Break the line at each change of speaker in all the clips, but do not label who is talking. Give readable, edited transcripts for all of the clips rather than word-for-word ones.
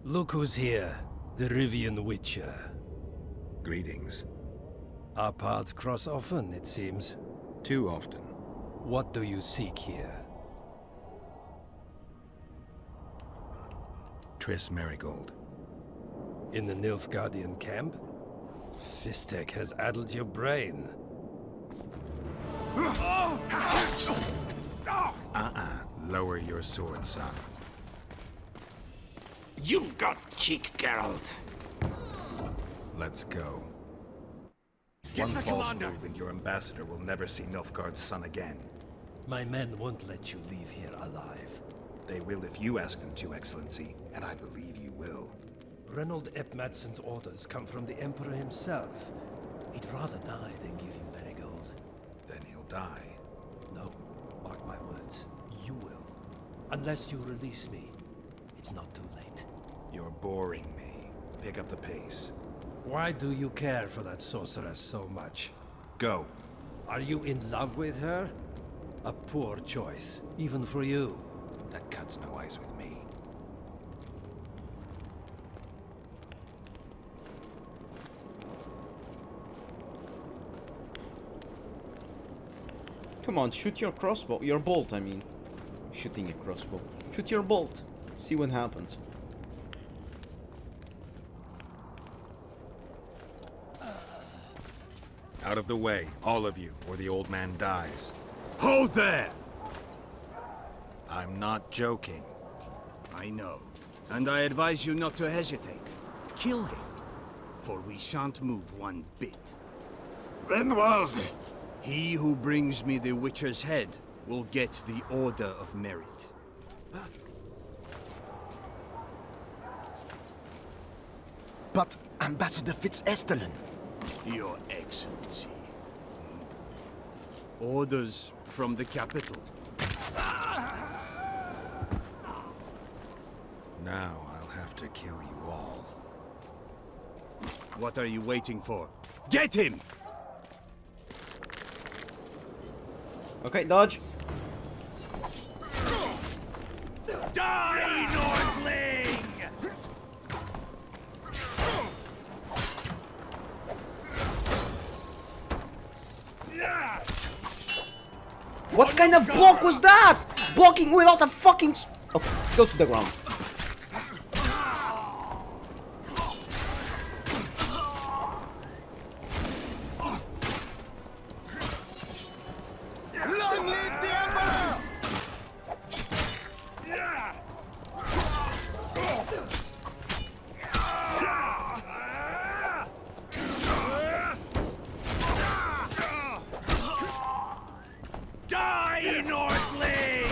Look who's here, the Rivian Witcher.
Greetings.
Our paths cross often, it seems.
Too often.
What do you seek here?
Triss Marigold.
In the Nilfgaardian camp? Fistek has addled your brain.
Lower your sword, son.
You've got cheek, Geralt.
Let's go.
Get
One
the
false
commander.
move and your ambassador will never see Nilfgaard's son again.
My men won't let you leave here alive.
They will if you ask them to, Excellency, and I believe you will.
Reynold Ep Madsen's orders come from the Emperor himself. He'd rather die than give you Marigold.
Then he'll die.
No, mark my words. You will. Unless you release me. It's not too late.
You're boring me. Pick up the pace.
Why do you care for that sorceress so much?
Go.
Are you in love with her? A poor choice, even for you.
That cuts no ice with me.
Come on, shoot your crossbow. Your bolt, I mean. Shooting a crossbow. Shoot your bolt. See what happens.
Out of the way, all of you, or the old man dies.
Hold there!
I'm not joking.
I know. And I advise you not to hesitate. Kill him. For we shan't move one bit.
Renwald!
He who brings me the Witcher's head will get the Order of Merit.
But Ambassador Fitzestellen...
Your Excellency. Orders from the capital.
Now I'll have to kill you all.
What are you waiting for? Get him!
Okay, dodge.
Die, Nordling!
What kind of block was that? Blocking without a fucking... Oh, go to the ground.
Long live the Emperor!
Die, Nordling!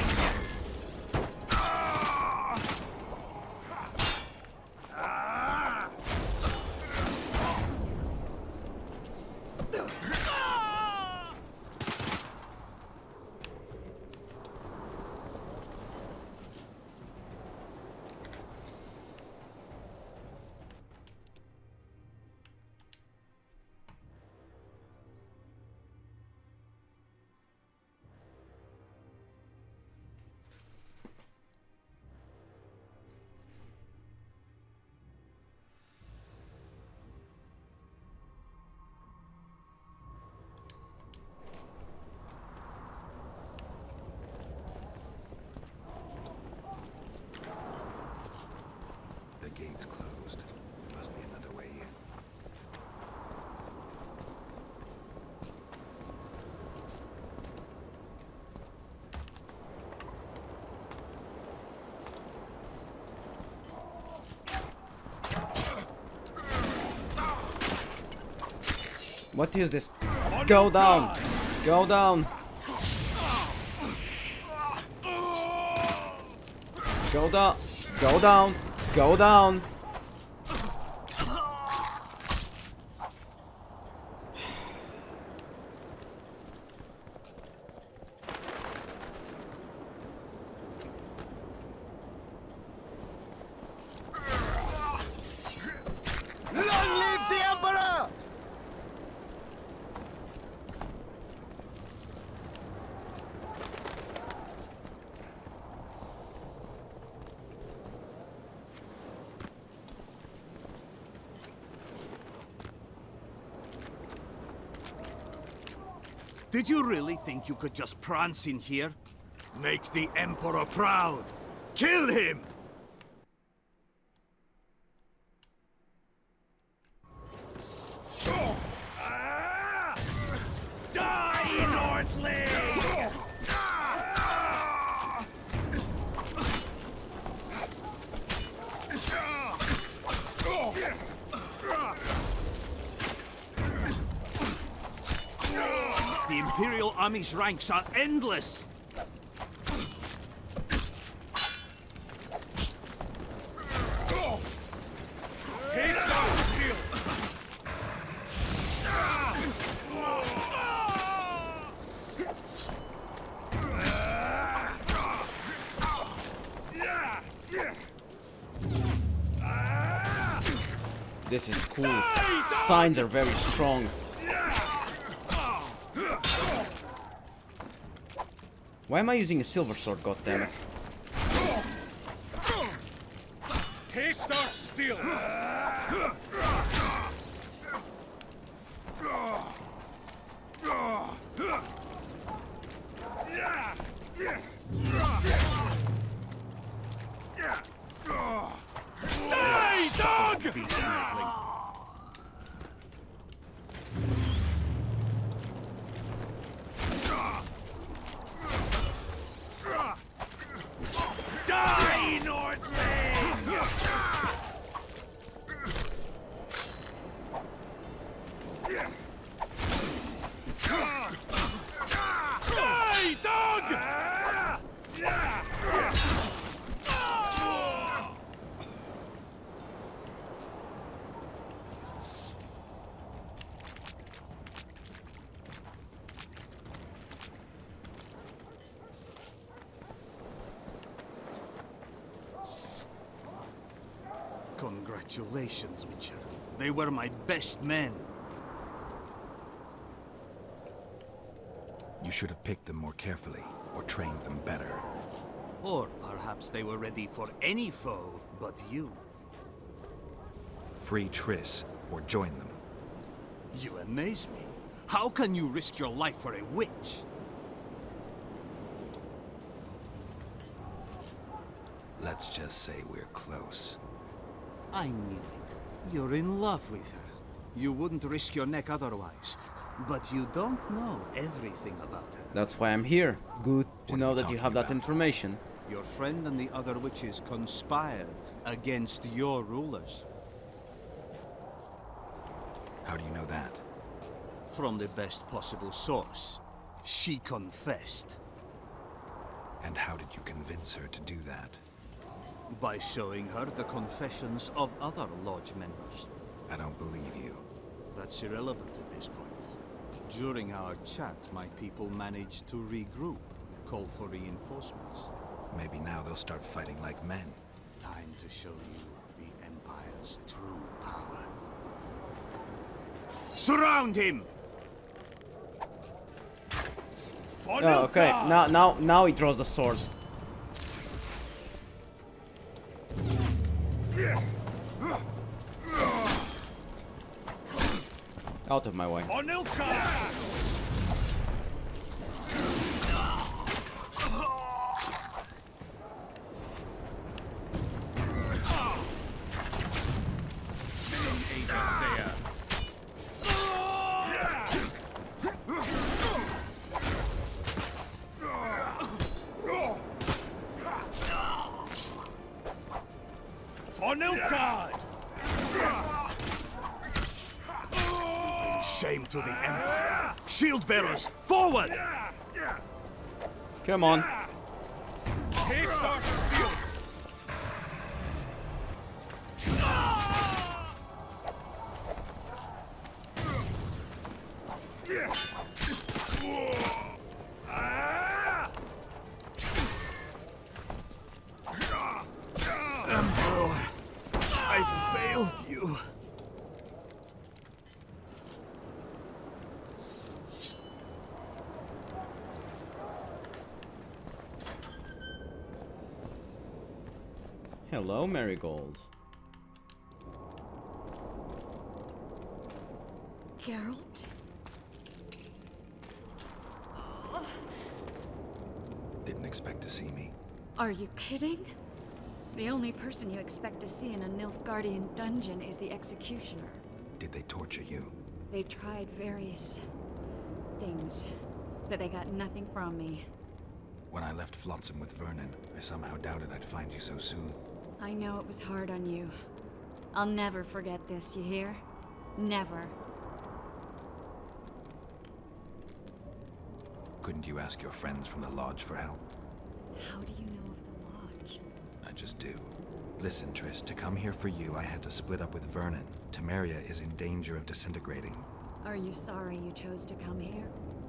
The gate's closed. There must be another way in.
What is this? Go down. Go down. Go down. Go down. Go down.
Long live the Emperor! Did you really think you could just prance in here? Make the Emperor proud! Kill him!
Die, Nordling!
The Imperial Army's ranks are endless!
Taste our skill!
This is cool. Signs are very strong. Why am I using a silver sword, goddammit?
Taste our steel! Die, dog! Die, Nordling! Die, dog!
Congratulations, Witcher. They were my best men.
You should have picked them more carefully, or trained them better.
Or perhaps they were ready for any foe but you.
Free Triss, or join them.
You amaze me. How can you risk your life for a witch?
Let's just say we're close.
I knew it. You're in love with her. You wouldn't risk your neck otherwise. But you don't know everything about her.
That's why I'm here. Good to
What are
know
you
that you have
talking
that
about?
information.
Your friend and the other witches conspired against your rulers.
How do you know that?
From the best possible source. She confessed.
And how did you convince her to do that?
By showing her the confessions of other lodge members.
I don't believe you.
That's irrelevant at this point. During our chat, my people managed to regroup, call for reinforcements.
Maybe now they'll start fighting like men.
Time to show you the Empire's true power. Surround him!
Oh, okay. Now he draws the sword. Out of my way.
Shame to the Empire. Shield bearers, forward!
Come on.
Taste our steel!
Emperor, I failed you.
Hello, Marigold.
Geralt?
didn't expect to see me.
Are you kidding? The only person you expect to see in a Nilfgaardian dungeon is the executioner.
Did they torture you?
They tried various things, but they got nothing from me.
When I left Flotsam with Vernon, I somehow doubted I'd find you so soon.
I know it was hard on you. I'll never forget this, you hear? Never.
Couldn't you ask your friends from the Lodge for help?
How do you know of the Lodge?
I just do. Listen, Triss, to come here for you, I had to split up with Vernon. Temeria is in danger of disintegrating.
Are you sorry you chose to come here?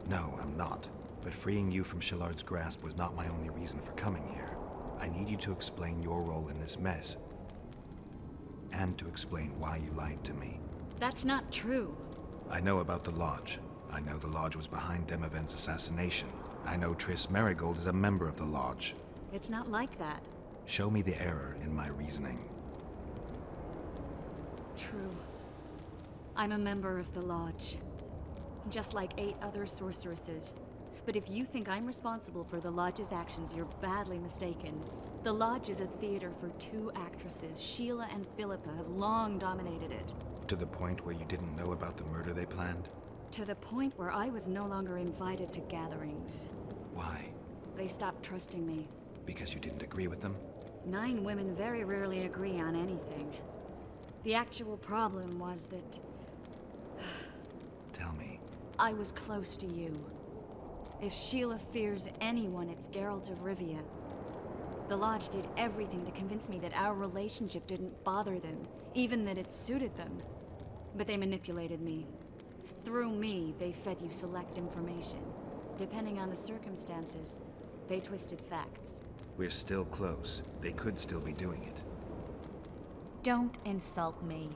No, I'm not. But freeing you from Shillard's grasp was not my only reason for coming here. I need you to explain your role in this mess. And to explain why you lied to me.
That's not true.
I know about the Lodge. I know the Lodge was behind Demavend's assassination. I know Triss Marigold is a member of the Lodge.
It's not like that.
Show me the error in my reasoning.
True. I'm a member of the Lodge. Just like 8 other sorceresses. But if you think I'm responsible for the Lodge's actions, you're badly mistaken. The Lodge is a theater for 2 actresses. Sheila and Philippa have long dominated it.
To the point where you didn't know about the murder they planned?
To the point where I was no longer invited to gatherings.
Why?
They stopped trusting me.
Because you didn't agree with them?
9 women very rarely agree on anything. The actual problem was that
Tell me.
I was close to you. If Sheila fears anyone, it's Geralt of Rivia. The Lodge did everything to convince me that our relationship didn't bother them, even that it suited them. But they manipulated me. Through me, they fed you select information. Depending on the circumstances, they twisted facts.
We're still close. They could still be doing it.
Don't insult me.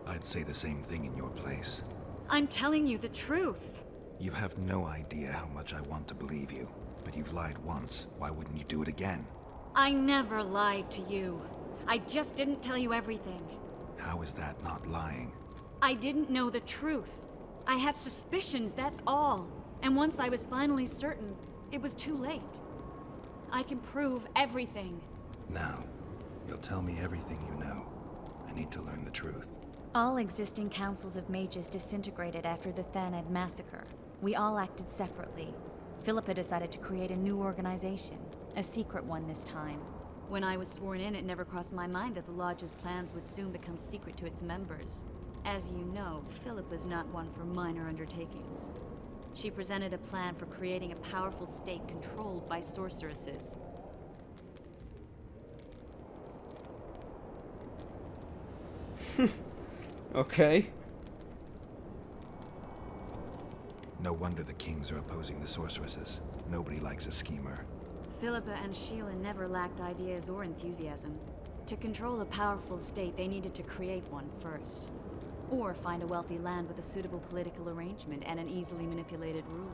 I'd say the same thing in your place.
I'm telling you the truth.
You have no idea how much I want to believe you. But you've lied once. Why wouldn't you do it again?
I never lied to you. I just didn't tell you everything.
How is that not lying?
I didn't know the truth. I had suspicions, that's all. And once I was finally certain, it was too late. I can prove everything.
Now, you'll tell me everything you know. I need to learn the truth.
All existing councils of mages disintegrated after the Thaned massacre. We all acted separately. Philippa decided to create a new organization, a secret one this time. When I was sworn in, it never crossed my mind that the Lodge's plans would soon become secret to its members. As you know, Philippa's not one for minor undertakings. She presented a plan for creating a powerful state controlled by sorceresses.
Okay.
No wonder the kings are opposing the sorceresses. Nobody likes a schemer.
Philippa and Sheila never lacked ideas or enthusiasm. To control a powerful state, they needed to create one first. Or find a wealthy land with a suitable political arrangement and an easily manipulated ruler.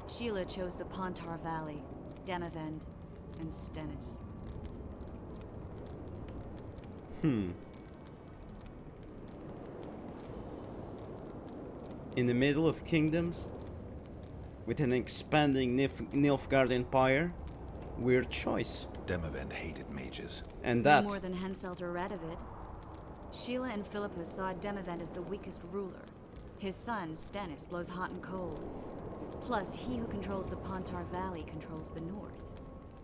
Sheila chose the Pontar Valley, Demavend, and Stennis.
In the middle of kingdoms, with an expanding Nilfgaard empire, weird choice.
Demavend hated mages.
And
No
that,
more than Henselt or Radovid. Sheila and Philippa saw Demavend as the weakest ruler. His son, Stennis, blows hot and cold. Plus, he who controls the Pontar Valley controls the north.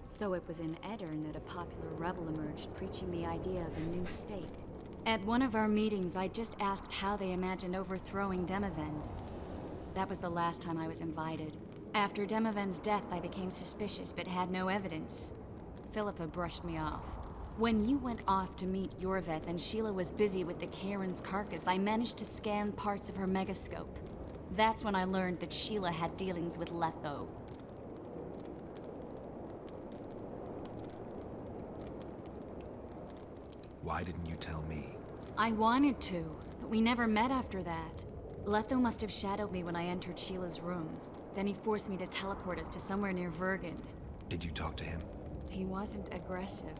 So it was in Edirn that a popular rebel emerged, preaching the idea of a new state. At one of our meetings, I just asked how they imagined overthrowing Demavend. That was the last time I was invited. After Demavend's death, I became suspicious but had no evidence. Philippa brushed me off. When you went off to meet Yorveth and Sheila was busy with the Karen's carcass, I managed to scan parts of her megascope. That's when I learned that Sheila had dealings with Letho.
Why didn't you tell me?
I wanted to, but we never met after that. Letho must have shadowed me when I entered Sheila's room. Then he forced me to teleport us to somewhere near Vergen.
Did you talk to him?
He wasn't aggressive.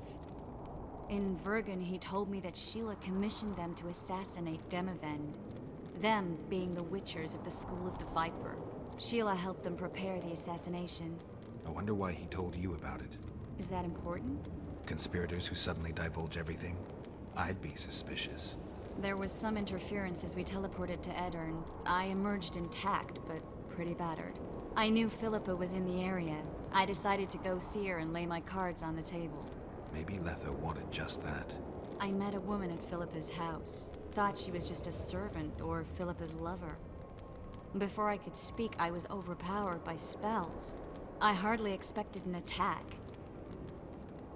In Vergen, he told me that Sheila commissioned them to assassinate Demavend. Them being the Witchers of the School of the Viper. Sheila helped them prepare the assassination.
I wonder why he told you about it.
Is that important?
Conspirators who suddenly divulge everything? I'd be suspicious.
There was some interference as we teleported to Edirn. I emerged intact, but pretty battered. I knew Philippa was in the area. I decided to go see her and lay my cards on the table.
Maybe Letho wanted just that.
I met a woman at Philippa's house. Thought she was just a servant or Philippa's lover. Before I could speak, I was overpowered by spells. I hardly expected an attack.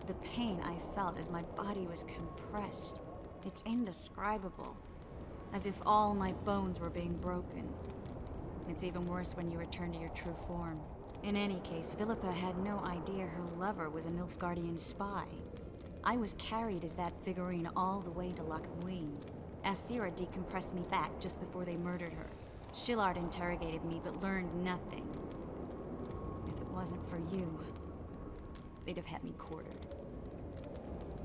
The pain I felt as my body was compressed. It's indescribable. As if all my bones were being broken. It's even worse when you return to your true form. In any case, Philippa had no idea her lover was a Nilfgaardian spy. I was carried as that figurine all the way to Loch Muin. Asira decompressed me back just before they murdered her. Shillard interrogated me but learned nothing. If it wasn't for you, they'd have had me quartered.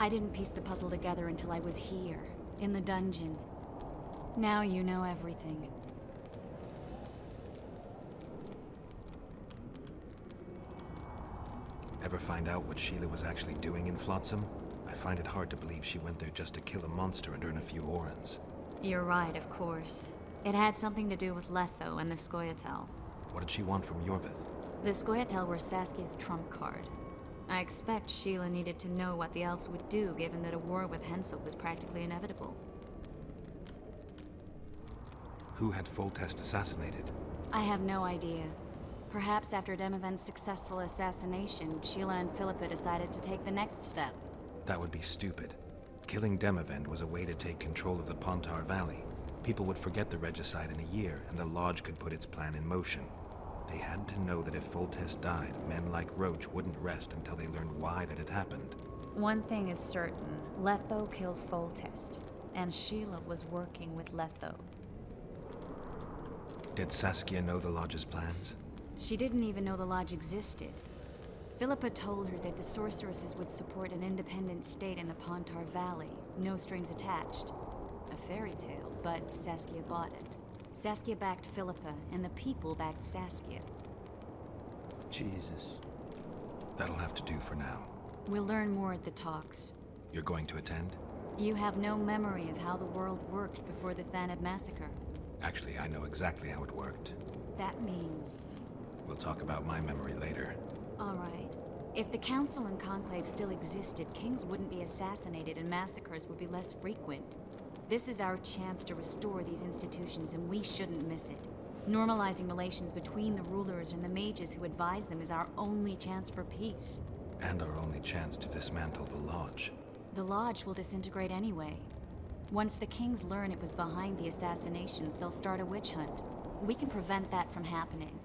I didn't piece the puzzle together until I was here, in the dungeon. Now you know everything.
Ever find out what Sheila was actually doing in Flotsam? I find it hard to believe she went there just to kill a monster and earn a few orans.
You're right, of course. It had something to do with Letho and the Scoia'tael.
What did she want from Yorvith?
The Scoia'tael were Saskia's trump card. I expect Sheila needed to know what the elves would do, given that a war with Hensel was practically inevitable.
Who had Foltest assassinated?
I have no idea. Perhaps after Demavend's successful assassination, Sheila and Philippa decided to take the next step.
That would be stupid. Killing Demavend was a way to take control of the Pontar Valley. People would forget the regicide in a year, and the Lodge could put its plan in motion. They had to know that if Foltest died, men like Roach wouldn't rest until they learned why that had happened.
One thing is certain. Letho killed Foltest, and Sheila was working with Letho.
Did Saskia know the Lodge's plans?
She didn't even know the Lodge existed. Philippa told her that the sorceresses would support an independent state in the Pontar Valley, no strings attached. A fairy tale, but Saskia bought it. Saskia backed Philippa, and the people backed Saskia.
Jesus.
That'll have to do for now.
We'll learn more at the talks.
You're going to attend?
You have no memory of how the world worked before the Thanad massacre.
Actually, I know exactly how it worked.
That means...
We'll talk about my memory later.
All right. If the Council and Conclave still existed, kings wouldn't be assassinated and massacres would be less frequent. This is our chance to restore these institutions, and we shouldn't miss it. Normalizing relations between the rulers and the mages who advise them is our only chance for peace.
And our only chance to dismantle the Lodge.
The Lodge will disintegrate anyway. Once the kings learn it was behind the assassinations, they'll start a witch hunt. We can prevent that from happening.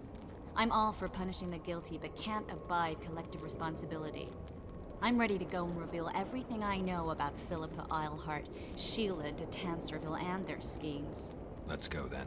I'm all for punishing the guilty, but can't abide collective responsibility. I'm ready to go and reveal everything I know about Philippa Eilhart, Sheila de Tanserville, and their schemes.
Let's go then.